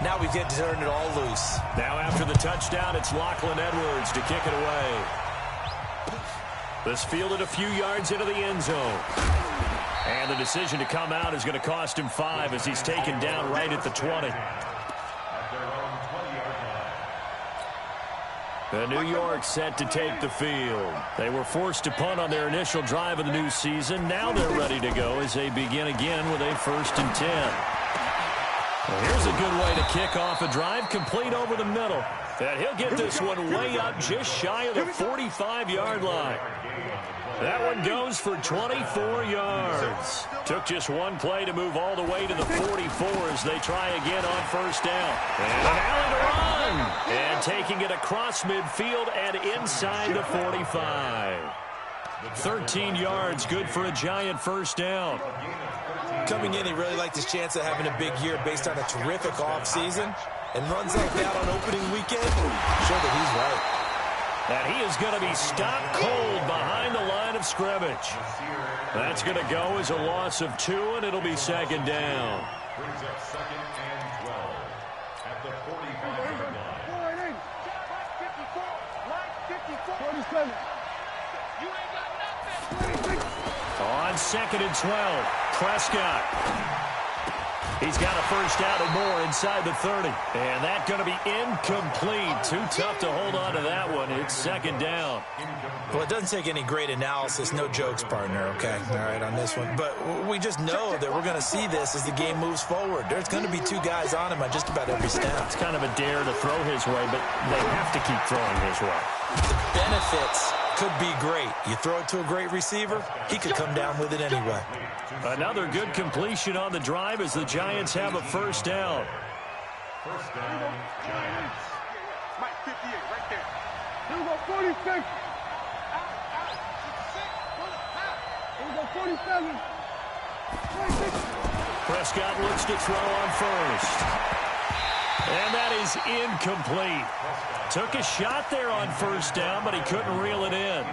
Now we get to turn it all loose. Now after the touchdown, it's Lachlan Edwards to kick it away. This fielded a few yards into the end zone. And the decision to come out is going to cost him 5 as he's taken down right at the 20. The New York set to take the field. They were forced to punt on their initial drive of the new season. Now they're ready to go as they begin again with a 1st and 10. Well, here's a good way to kick off a drive, complete over the middle. And he'll get this one way up just shy of the 45-yard line. That one goes for 24 yards. Took just one play to move all the way to the 44 as they try again on 1st down. And an alley to run. And taking it across midfield and inside the 45. 13 yards, good for a Giant 1st down. Coming in, he really liked his chance of having a big year based on a terrific offseason. And runs like that on opening weekend. Show that he's right. And he is going to be stopped cold behind the line of scrimmage. That's going to go as a loss of 2, and it'll be 2nd down. Brings up 2nd and 12 at the 45-yard line. On 2nd and 12, Prescott. He's got a 1st down and more inside the 30. And that's going to be incomplete. Too tough to hold on to that one. It's 2nd down. Well, it doesn't take any great analysis. No jokes, partner, okay? All right, on this one. But we just know that we're going to see this as the game moves forward. There's going to be 2 guys on him on just about every snap. It's kind of a dare to throw his way, but they have to keep throwing his way. The benefits could be great. You throw it to a great receiver, he could come down with it anyway. Another good completion on the drive as the Giants have a 1st down. 1st down, Giants. Mike, 58, right there. Here we go, 46. Here we go, 47. 26. Prescott looks to throw on 1st. And that is incomplete. Took a shot there on 1st down, but he couldn't reel it in.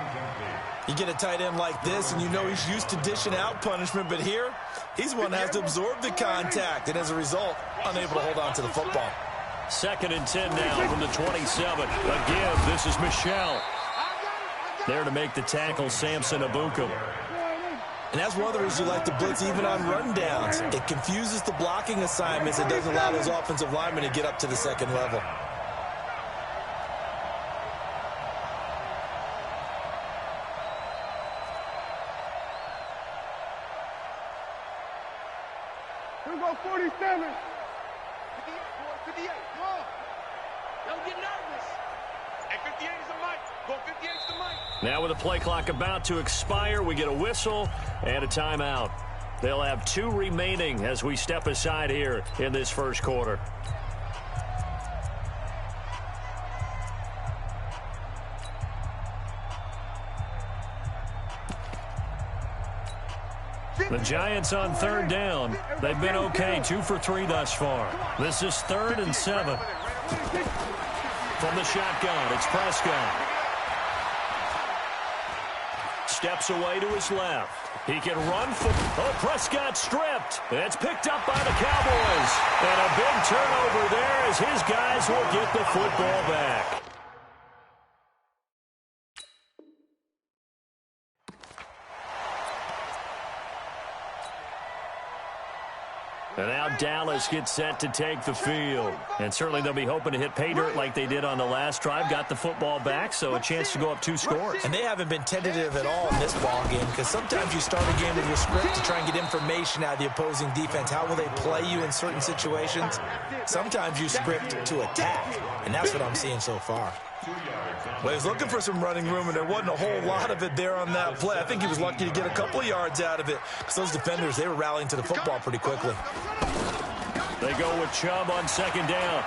You get a tight end like this, and you know he's used to dishing out punishment, but here, he's one that has to absorb the contact, and as a result, unable to hold on to the football. 2nd and 10 now from the 27. Again, this is Michelle. There to make the tackle, Samson Abukum. And that's one of the reasons you like to blitz even on run downs. It confuses the blocking assignments. It doesn't allow those offensive linemen to get up to the 2nd level. Here we go, 47. 58, come on. Don't get nervous. Hey, 58 is the mic. Go 58 is the mic. Now with the play clock about to expire, we get a whistle and a timeout. They'll have 2 remaining as we step aside here in this 1st quarter. The Giants on 3rd down. They've been okay, 2 for 3 thus far. This is 3rd and 7. From the shotgun, it's Prescott. Steps away to his left. He can run for... Oh, Prescott stripped. It's picked up by the Cowboys. And a big turnover there as his guys will get the football back. And now Dallas gets set to take the field. And certainly they'll be hoping to hit pay dirt like they did on the last drive. Got the football back, so a chance to go up 2 scores. And they haven't been tentative at all in this ball game because sometimes you start a game with your script to try and get information out of the opposing defense. How will they play you in certain situations? Sometimes you script to attack, and that's what I'm seeing so far. Well, he was looking for some running room, and there wasn't a whole lot of it there on that play. I think he was lucky to get a couple yards out of it because those defenders, they were rallying to the football pretty quickly. They go with Chubb on 2nd down.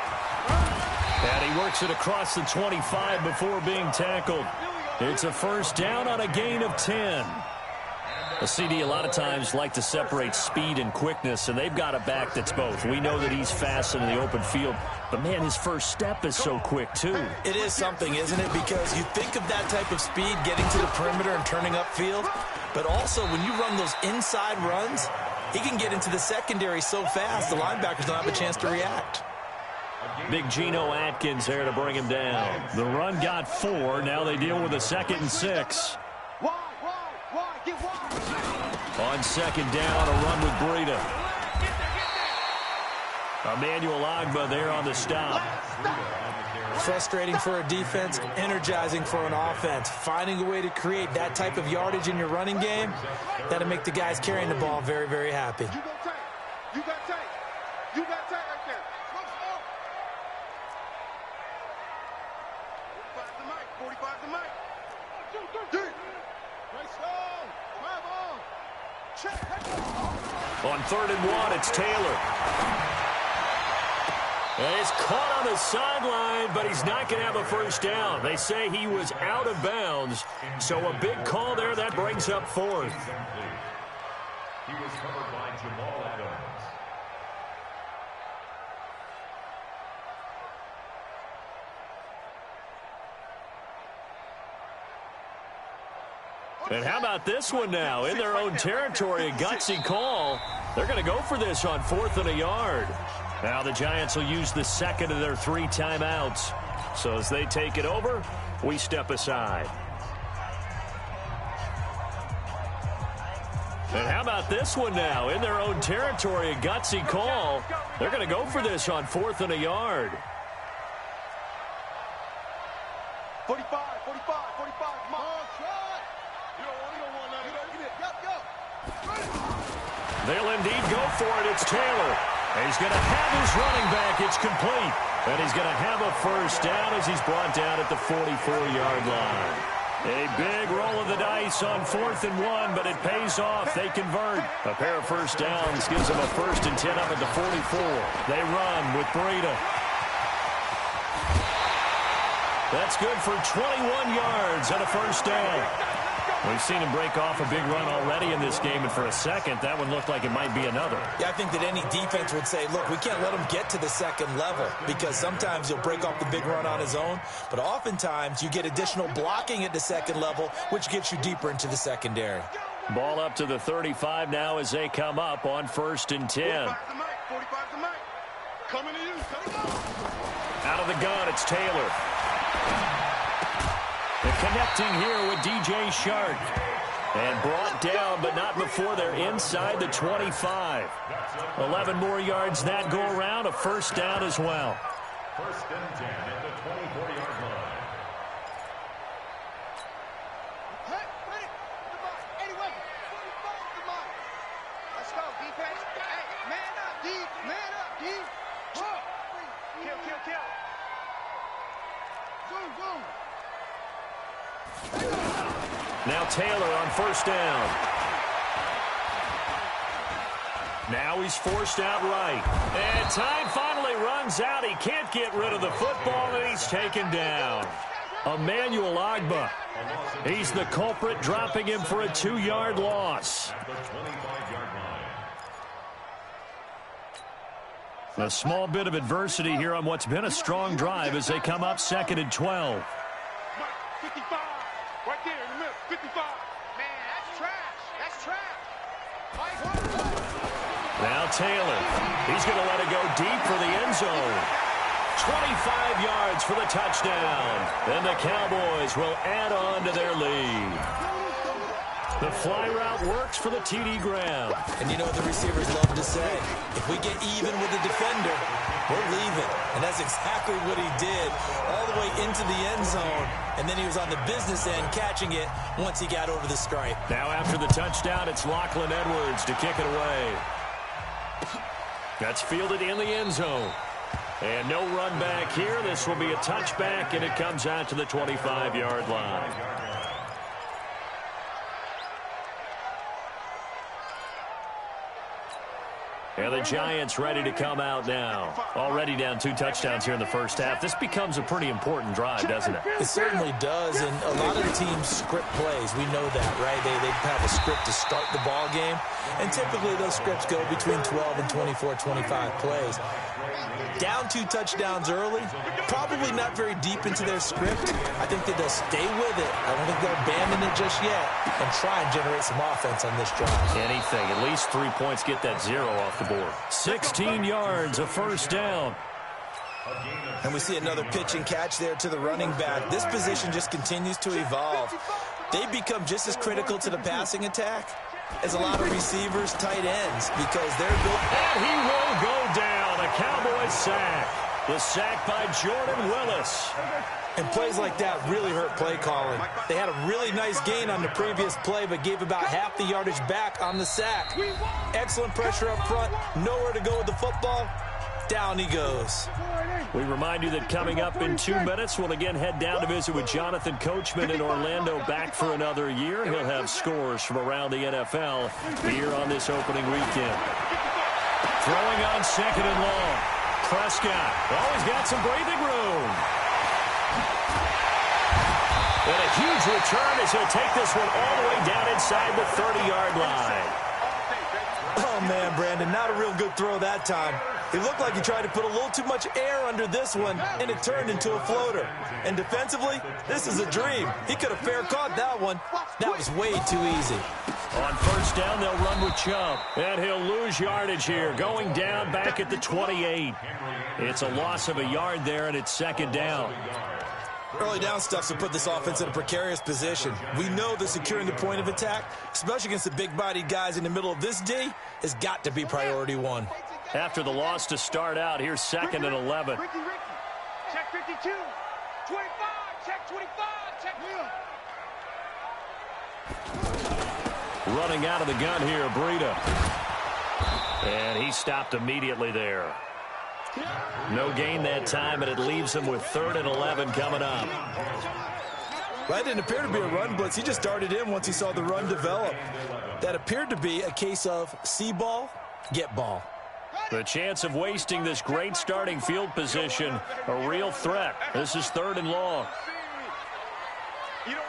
And he works it across the 25 before being tackled. It's a 1st down on a gain of 10. A CD a lot of times like to separate speed and quickness, and they've got a back that's both. We know that he's fast in the open field, but, man, his first step is so quick, too. It is something, isn't it? Because you think of that type of speed getting to the perimeter and turning upfield, but also when you run those inside runs, he can get into the secondary so fast the linebackers don't have a chance to react. Big Geno Atkins there to bring him down. The run got 4. Now they deal with a 2nd and 6. On 2nd down, a run with Breida. Emmanuel Ogbah there on the stop. Frustrating for a defense, energizing for an offense. Finding a way to create that type of yardage in your running game, that'll make the guys carrying the ball very, very happy. You got tight. You got tight right there. Slow. 45 the mic. 45 the mic. 1, 2, 3. Right slow. Drive on. Check. On 3rd and 1, it's Taylor. And he's caught on the sideline, but he's not going to have a first down. They say he was out of bounds, so a big call there. That brings up 4th. He was covered by Jamal Adams. And how about this one now? In their own territory, a gutsy call. They're going to go for this on 4th and a yard. Now the Giants will use the 2nd of their 3 timeouts. So as they take it over, we step aside. And how about this one now? In their own territory, a gutsy call. They're going to go for this on 4th and a yard. 45. Come on, try. You don't want that. Go. They'll indeed go for it. It's Taylor. He's going to have his running back. It's complete. And he's going to have a first down as he's brought down at the 44-yard line. A big roll of the dice on 4th and 1, but it pays off. They convert. A pair of first downs gives them a 1st and 10 up at the 44. They run with Breida. That's good for 21 yards and a first down. We've seen him break off a big run already in this game, and for a second, that one looked like it might be another. Yeah, I think that any defense would say, look, we can't let him get to the 2nd level, because sometimes he'll break off the big run on his own, but oftentimes you get additional blocking at the 2nd level, which gets you deeper into the secondary. Ball up to the 35 now as they come up on 1st and 10. 45 the mic. Coming to you. Out of the gun, it's Taylor. They're connecting here with DJ Shark. And brought down, but not before they're inside the 25. 11 more yards that go around, a first down as well. 1st and 10 at the 24-yard line. Let's go, defense. Hey, man up, D. Man up, D. Kill. Zoom. Now Taylor on 1st down. Now he's forced out right. And time finally runs out. He can't get rid of the football, and he's taken down. Emmanuel Ogbah. He's the culprit, dropping him for a 2-yard loss. At the 25-yard line. A small bit of adversity here on what's been a strong drive as they come up 2nd and 12. 55. Right there in the middle. 55. Man, that's trash. Now Taylor. He's going to let it go deep for the end zone. 25 yards for the touchdown. And the Cowboys will add on to their lead. The fly route works for the TD Graham. And you know what the receivers love to say? If we get even with the defender, we're leaving. And that's exactly what he did, all the way into the end zone. And then he was on the business end catching it once he got over the stripe. Now after the touchdown, it's Lachlan Edwards to kick it away. That's fielded in the end zone. And no run back here. This will be a touchback, and it comes out to the 25-yard line. And the Giants ready to come out now. Already down 2 touchdowns here in the first half. This becomes a pretty important drive, doesn't it? It certainly does, and a lot of the teams script plays. We know that, right? They have a script to start the ball game, and typically those scripts go between 12 and 24, 25 plays. Down 2 touchdowns early, probably not very deep into their script. I think that they'll stay with it. I don't think they'll abandon it just yet and try and generate some offense on this drive. Anything, at least 3 points, get that 0 off the board. 16 yards, a first down. And we see another pitch and catch there to the running back. This position just continues to evolve. They become just as critical to the passing attack as a lot of receivers, tight ends, because they're built. And he will go down. A Cowboys sack. The sack by Jordan Willis. And plays like that really hurt play calling. They had a really nice gain on the previous play, but gave about half the yardage back on the sack. Excellent pressure up front. Nowhere to go with the football. Down he goes. We remind you that coming up in 2 minutes, we'll again head down to visit with Jonathan Coachman in Orlando, back for another year. He'll have scores from around the NFL here on this opening weekend. Throwing on second and long. Prescott always got some breathing room. And a huge return as he'll take this one all the way down inside the 30-yard line. Oh, man, Brandon, not a real good throw that time. It looked like he tried to put a little too much air under this one, and it turned into a floater. And defensively, this is a dream. He could have fair caught that one. That was way too easy. On first down, they'll run with Chubb. And he'll lose yardage here, going down back at the 28. It's a loss of a yard there, and it's second down. Early down stuff to put this offense in a precarious position. We know that securing the point of attack, especially against the big-bodied guys in the middle of this D, has got to be priority one. After the loss to start out, here's second and 11. Ricky. Check 52. 25. Check 25. Check. Running out of the gun here, Breida. And he stopped immediately there. No gain that time, and it leaves him with 3rd and 11 coming up. Well, that didn't appear to be a run blitz. He just darted in once he saw the run develop. That appeared to be a case of see ball, get ball. The chance of wasting this great starting field position, a real threat. This is 3rd and long. You don't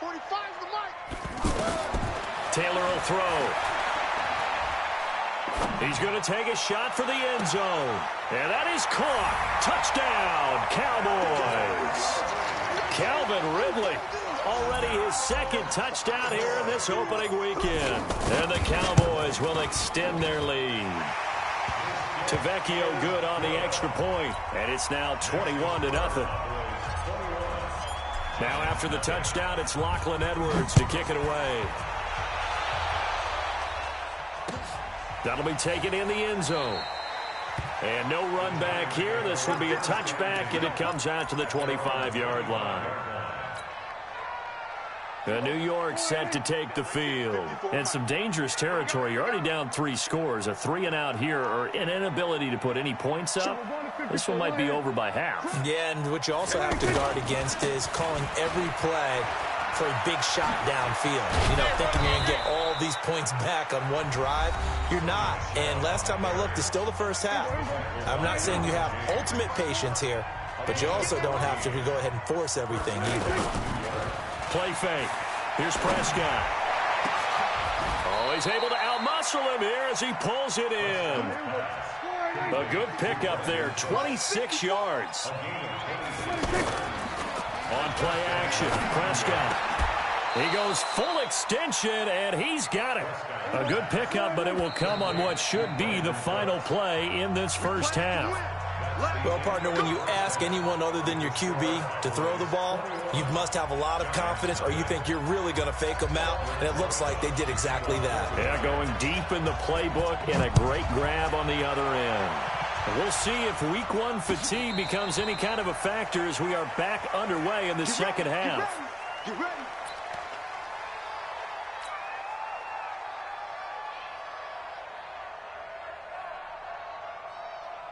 want it. 45's the mic. Taylor will throw. He's going to take a shot for the end zone. And that is caught. Touchdown, Cowboys. Calvin Ridley, already his 2nd touchdown here in this opening weekend. And the Cowboys will extend their lead. Tavecchio good on the extra point. And it's now 21-0. Now after the touchdown, it's Lachlan Edwards to kick it away. That'll be taken in the end zone. And no run back here. This will be a touchback, and it comes out to the 25-yard line. New York set to take the field. And some dangerous territory. You're already down 3 scores. A 3-and-out here, or an inability to put any points up. This one might be over by half. Yeah, and what you also have to guard against is calling every play for a big shot downfield. You know, thinking you're going to get all these points back on one drive. You're not. And last time I looked, it's still the first half. I'm not saying you have ultimate patience here, but you also don't have to go ahead and force everything either. Play fake. Here's Prescott. Oh, he's able to outmuscle him here as he pulls it in. A good pickup there, 26 yards. On play action, Prescott. He goes full extension, and he's got it. A good pickup, but it will come on what should be the final play in this first half. Well, partner, when you ask anyone other than your QB to throw the ball, you must have a lot of confidence, or you think you're really going to fake them out, and it looks like they did exactly that. Yeah, going deep in the playbook and a great grab on the other end. We'll see if week 1 fatigue becomes any kind of a factor as we are back underway in the second half. Get ready.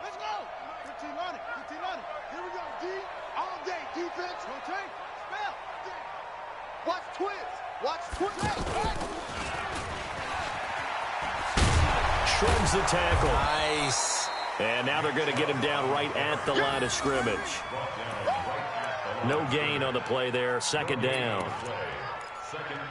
Let's go. 15 on it. 15 on it. Here we go. D. All day. Defense. Rotate. Spell. Watch twins. Watch twins. Shreds the tackle. Nice. And now they're going to get him down right at the line of scrimmage. No gain on the play there. Second down.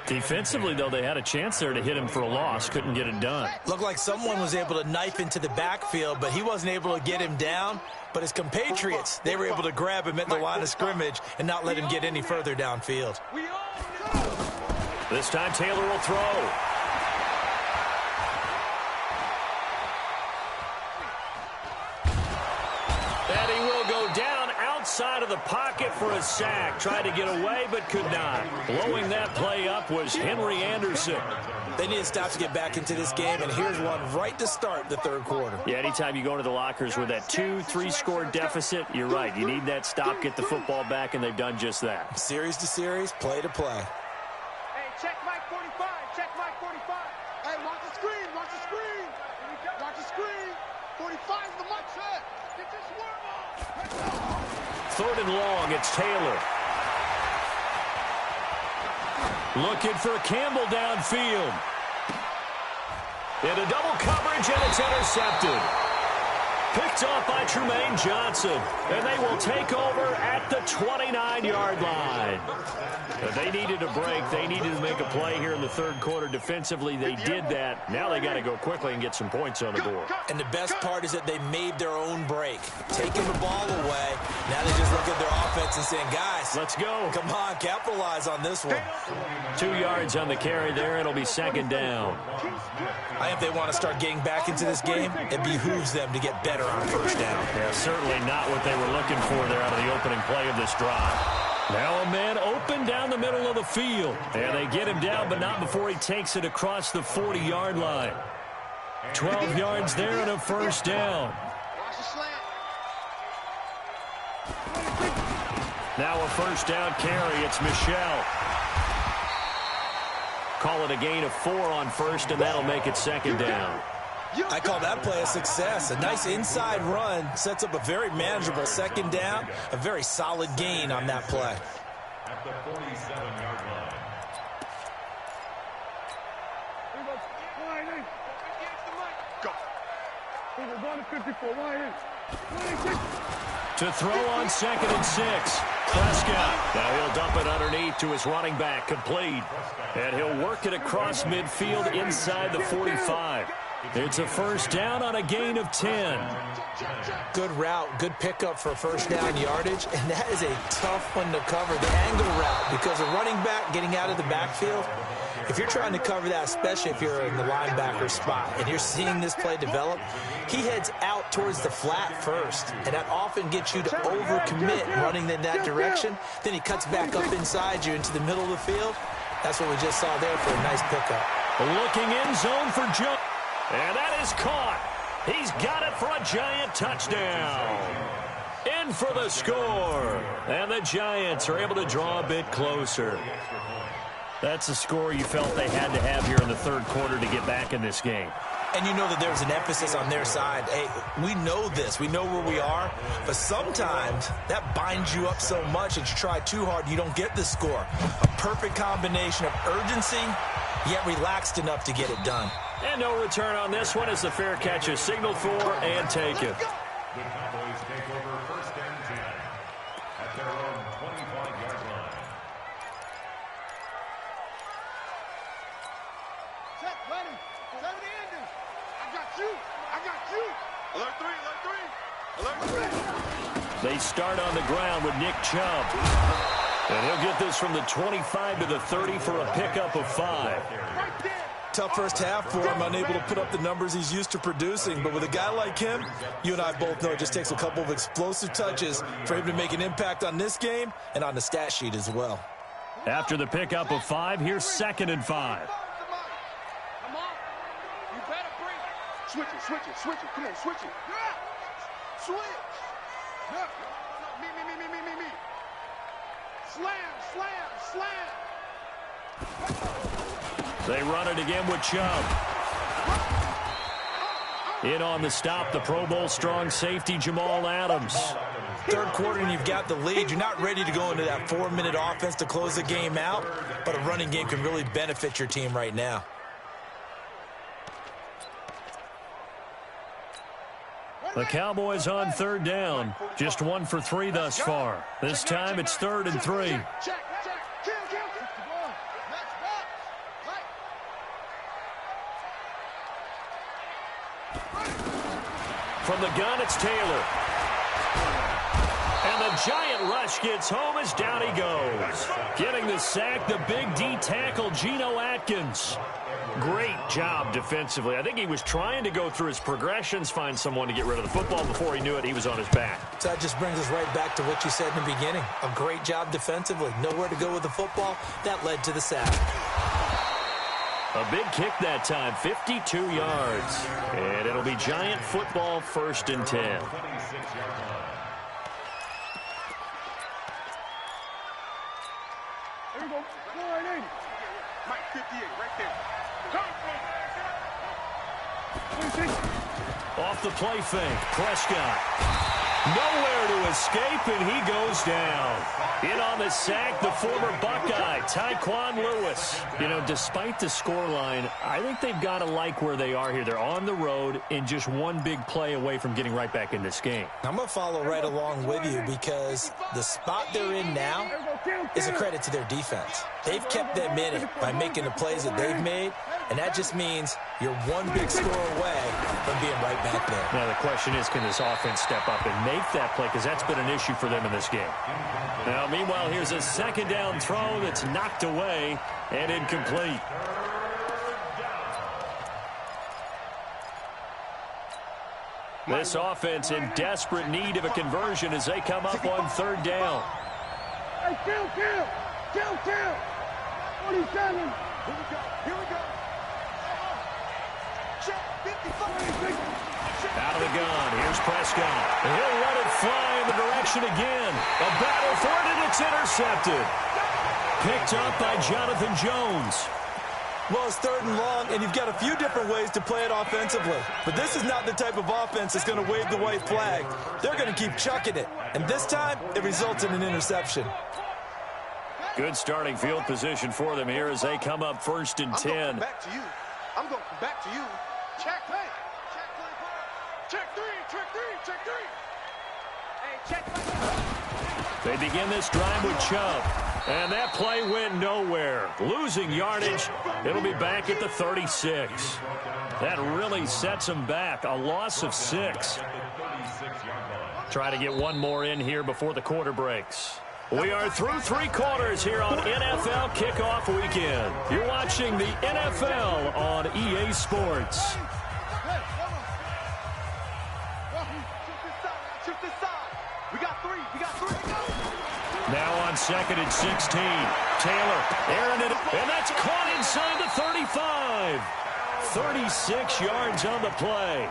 Defensively, though, they had a chance there to hit him for a loss. Couldn't get it done. Looked like someone was able to knife into the backfield, but he wasn't able to get him down. But his compatriots, they were able to grab him at the line of scrimmage and not let him get any further downfield. This time Taylor will throw. And he will go down outside of the pocket for a sack. Tried to get away, but could not. Blowing that play up was Henry Anderson. They need to stop to get back into this game, and here's one right to start the third quarter. Yeah, anytime you go into the lockers with that 2-3 score deficit, you're right. You need that stop, get the football back, and they've done just that. Series to series, play to play. Hey, check Mike 45. Check Mike 45. Hey, watch the screen. Watch the screen. Watch the screen. 45 is the mark set. Get your swerve off. Third and long, it's Taylor. Looking for Campbell downfield. Into double coverage, and it's intercepted. Picked off by Trumaine Johnson. And they will take over at the 29-yard line. They needed a break. They needed to make a play here in the third quarter. Defensively, they did that. Now they got to go quickly and get some points on the board. And the best part is that they made their own break. Taking the ball away. Now they just look at their offense and saying, guys, let's go. Come on, capitalize on this one. 2 yards on the carry there. It'll be second down. I think if they want to start getting back into this game, it behooves them to get better on first down. Yeah, certainly not what they were looking for there out of the opening play of this drive. Now a man open down the middle of the field. And they get him down, but not before he takes it across the 40-yard line. 12 yards there and a first down. Now a first down carry. It's Michelle. Call it a gain of 4 on first, and that'll make it second down. I call that play a success. A nice inside run sets up a very manageable second down. A very solid gain on that play. At the 47-yard line. To throw on 2nd and 6. Prescott. Now he'll dump it underneath to his running back. Complete. And he'll work it across midfield inside the 45. It's a first down on a gain of 10. Good route, good pickup for first down yardage, and that is a tough one to cover, the angle route, because a running back getting out of the backfield, if you're trying to cover that, especially if you're in the linebacker spot, and you're seeing this play develop, he heads out towards the flat first, and that often gets you to overcommit running in that direction. Then he cuts back up inside you into the middle of the field. That's what we just saw there for a nice pickup. Looking in zone for Joe. And that is caught. He's got it for a Giant touchdown. In for the score. And the Giants are able to draw a bit closer. That's a score you felt they had to have here in the third quarter to get back in this game. And you know that there's an emphasis on their side. Hey, we know this. We know where we are. But sometimes that binds you up so much that you try too hard, you don't get the score. A perfect combination of urgency, yet relaxed enough to get it done. And no return on this one as the fair catch is signaled for and taken. The Cowboys take over first and 10 at their own 25-yard line. Set, ready. 70 ending. I got you. I got you. Alert 3. Alert 3. Alert 3. They start on the ground with Nick Chubb. And he'll get this from the 25 to the 30 for a pickup of 5. Right there. Tough first half for him, unable to put up the numbers he's used to producing. But with a guy like him, you and I both know it just takes a couple of explosive touches for him to make an impact on this game and on the stat sheet as well. After the pickup of 5, here's 2nd and 5. Come on. You better bring it. Switch it, switch it, switch it. Come on, switch it. Yeah. Switch. Yeah. No, me. Slam. They run it again with Chubb. In on the stop, the Pro Bowl strong safety Jamal Adams. Third quarter and you've got the lead. You're not ready to go into that 4-minute offense to close the game out, but a running game can really benefit your team right now. The Cowboys on third down. Just 1 for 3 thus far. This time it's 3rd and 3. Check. Kill. Next box. From the gun, it's Taylor. And the giant rush gets home as down he goes. Getting the sack, the big D tackle, Geno Atkins. Great job defensively. I think he was trying to go through his progressions, find someone to get rid of the football. Before he knew it, he was on his back. So that just brings us right back to what you said in the beginning. A great job defensively. Nowhere to go with the football. That led to the sack. A big kick that time, 52 yards. And it'll be Giant football, 1st and 10. Here we go. 480. Mike 58, right there. Off the play fake, Prescott. Nowhere to escape, and he goes down. In on the sack, the former Buckeye, Tyquan Lewis. You know, despite the scoreline, I think they've got to like where they are here. They're on the road and just one big play away from getting right back in this game. I'm going to follow right along with you because the spot they're in now is a credit to their defense. They've kept them in it by making the plays that they've made, and that just means you're one big score away from being right back there. Now, the question is, can this offense step up and make that play? Because that's been an issue for them in this game. Now, meanwhile, here's a 2nd down throw that's knocked away and incomplete. This offense in desperate need of a conversion as they come up on 3rd down. Hey, kill. 47. Here we go. Check 55. Out of the gun, here's Prescott. And he'll let it fly in the direction again. A battle for it, and it's intercepted. Picked up by Jonathan Jones. Well, it's 3rd and long, and you've got a few different ways to play it offensively. But this is not the type of offense that's going to wave the white flag. They're going to keep chucking it. And this time, it results in an interception. Good starting field position for them here as they come up 1st and 10. I'm going back to you. Check play. Check 3. Hey, check play. They begin this drive with Chubb. And that play went nowhere. Losing yardage. It'll be back at the 36. That really sets them back. A loss of 6. Try to get one more in here before the quarter breaks. We are through 3 quarters here on NFL Kickoff Weekend. You're watching the NFL on EA Sports. Now on 2nd and 16. Taylor, airing it, and that's caught inside the 35. 36 yards on the play.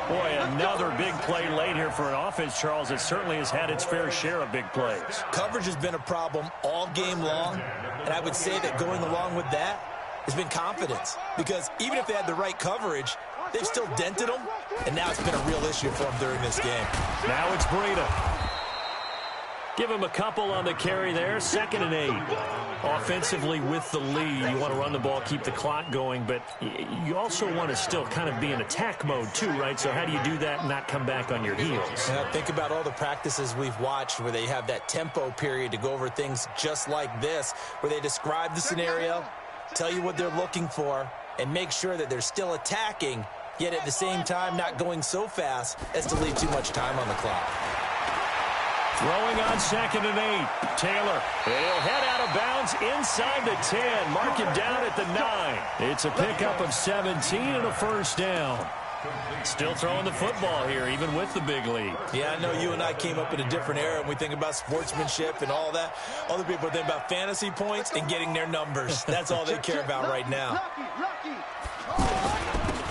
Boy, another big play late here for an offense, Charles, that certainly has had its fair share of big plays. Coverage has been a problem all game long, and I would say that going along with that has been confidence. Because even if they had the right coverage, they've still dented them, and now it's been a real issue for them during this game. Now it's Breida. Give him a couple on the carry there. 2nd and 8. Offensively with the lead, you want to run the ball, keep the clock going, but you also want to still kind of be in attack mode too, right? So how do you do that and not come back on your heels? Now think about all the practices we've watched where they have that tempo period to go over things just like this, where they describe the scenario, tell you what they're looking for, and make sure that they're still attacking, yet at the same time not going so fast as to leave too much time on the clock. Throwing on 2nd and 8. Taylor, and he'll head out of bounds inside the 10. Mark him down at the 9. It's a pickup of 17 and a 1st down. Still throwing the football here, even with the big lead. Yeah, I know you and I came up in a different era when we think about sportsmanship and all that. Other people think about fantasy points and getting their numbers. That's all they care about right now.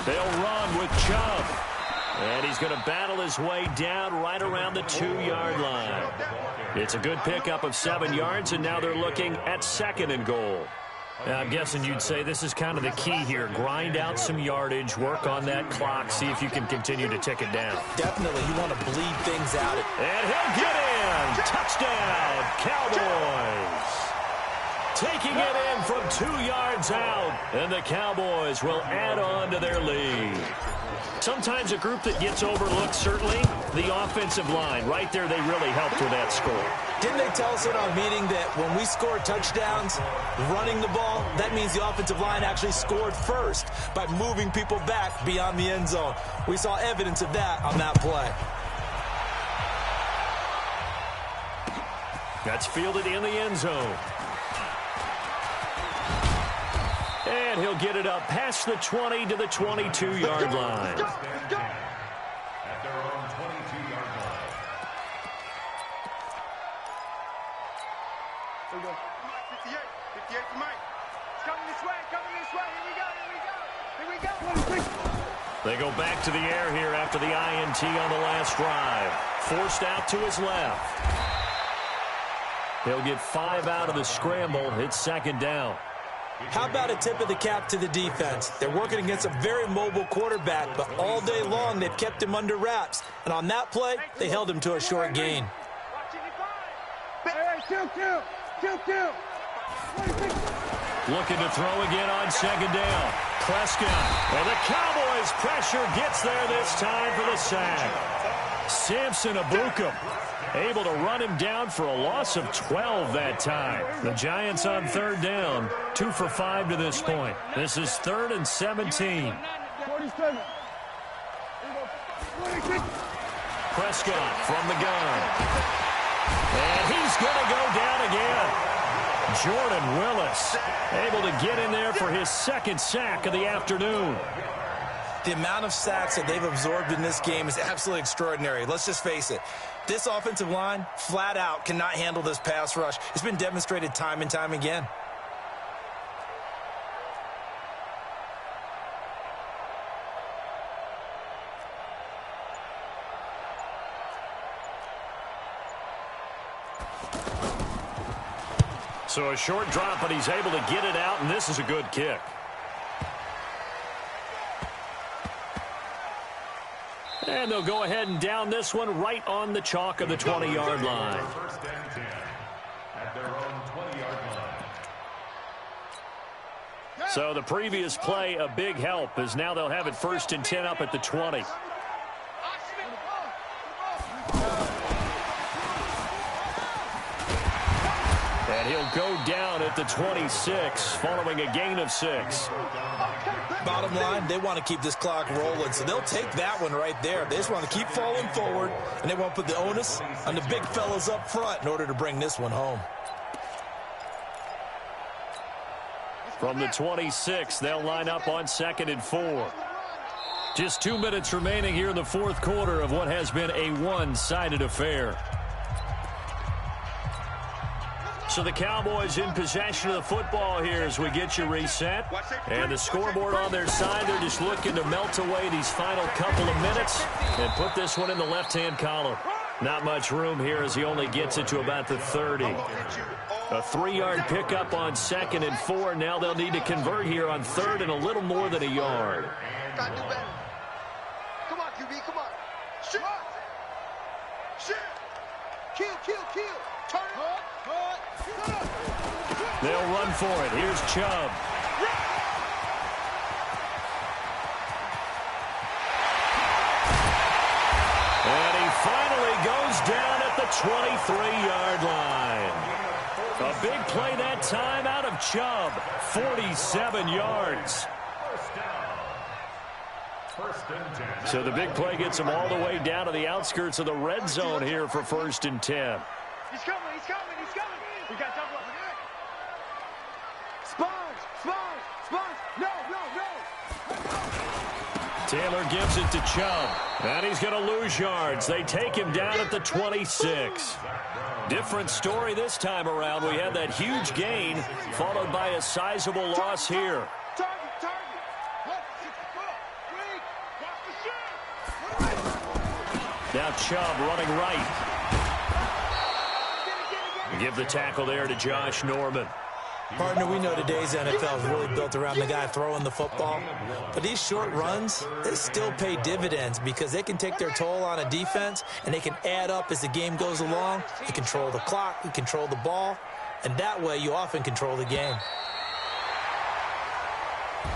They'll run with Chubb. And he's going to battle his way down right around the 2-yard line. It's a good pickup of 7 yards, and now they're looking at 2nd and goal. Now, I'm guessing you'd say this is kind of the key here. Grind out some yardage, work on that clock, see if you can continue to tick it down. Definitely, you want to bleed things out. And he'll get in. Touchdown, Cowboys. Taking it in from 2 yards out, and the Cowboys will add on to their lead. Sometimes a group that gets overlooked, certainly, the offensive line. Right there, they really helped with that score. Didn't they tell us in our meeting that when we score touchdowns, running the ball, that means the offensive line actually scored first by moving people back beyond the end zone? We saw evidence of that on that play. That's fielded in the end zone. And he'll get it up past the 20 to the 22-yard line. At their own 22-yard line. Here we go. 58. 58 to Mike. It's coming this way. Coming this way. Here we go. Here we go. Here we go. They go back to the air here after the INT on the last drive. Forced out to his left. He'll get 5 out of the scramble. It's second down. How about a tip of the cap to the defense? They're working against a very mobile quarterback, but all day long they've kept him under wraps. And on that play, they held him to a short gain. Looking to throw again on second down. Prescott. And the Cowboys' pressure gets there this time for the sack. Samson Abukum able to run him down for a loss of 12 that time. The Giants on third down, 2 for 5 to this point. This is 3rd and 17. Prescott from the gun. And he's going to go down again. Jordan Willis able to get in there for his second sack of the afternoon. The amount of sacks that they've absorbed in this game is absolutely extraordinary. Let's just face it. This offensive line, flat out, cannot handle this pass rush. It's been demonstrated time and time again. So a short drop, but he's able to get it out, and this is a good kick. And they'll go ahead and down this one right on the chalk of the 20-yard line. First and 10 at their own 20-yard line. So the previous play, a big help, as now they'll have it 1st and 10 up at the 20. And he'll go down at the 26 following a gain of 6. Bottom line, they want to keep this clock rolling, so they'll take that one right there. They just want to keep falling forward, and they want to put the onus on the big fellas up front in order to bring this one home. From the 26, they'll line up on 2nd and 4. Just 2 minutes remaining here in the fourth quarter of what has been a one-sided affair. So the Cowboys in possession of the football here as we get you reset. And the scoreboard on their side, they're just looking to melt away these final couple of minutes and put this one in the left-hand column. Not much room here as he only gets it to about the 30. A 3-yard pickup on 2nd and 4. Now they'll need to convert here on 3rd and a little more than a yard. Come on, QB, come on. Shoot. Shoot. Kill. Turn it. They'll run for it. Here's Chubb. And he finally goes down at the 23-yard line. A big play that time out of Chubb. 47 yards. First and 10. So the big play gets him all the way down to the outskirts of the red zone here for 1st and 10. He's coming. We got double up. Sponge. No. Taylor gives it to Chubb. And he's going to lose yards. They take him down at the 26. Different story this time around. We had that huge gain followed by a sizable loss here. Target. Now Chubb running right. Give the tackle there to Josh Norman. Partner, we know today's NFL is really built around the guy throwing the football. But these short runs, they still pay dividends because they can take their toll on a defense and they can add up as the game goes along. You control the clock, you control the ball, and that way you often control the game.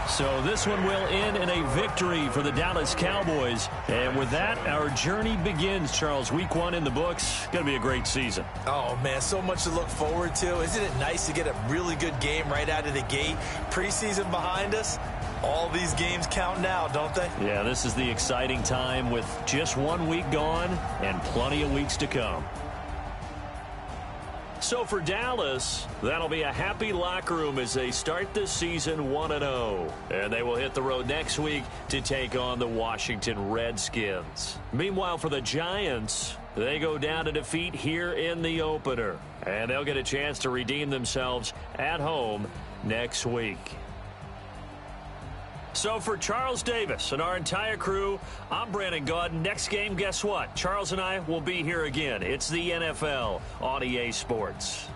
So this one will end in a victory for the Dallas Cowboys. And with that, our journey begins, Charles. Week 1 in the books. Going to be a great season. Oh, man, so much to look forward to. Isn't it nice to get a really good game right out of the gate? Preseason behind us. All these games count now, don't they? Yeah, this is the exciting time with just 1 week gone and plenty of weeks to come. So for Dallas, that'll be a happy locker room as they start this season 1-0. And they will hit the road next week to take on the Washington Redskins. Meanwhile, for the Giants, they go down to defeat here in the opener. And they'll get a chance to redeem themselves at home next week. So for Charles Davis and our entire crew, I'm Brandon Gaudin. Next game, guess what? Charles and I will be here again. It's the NFL on EA Sports.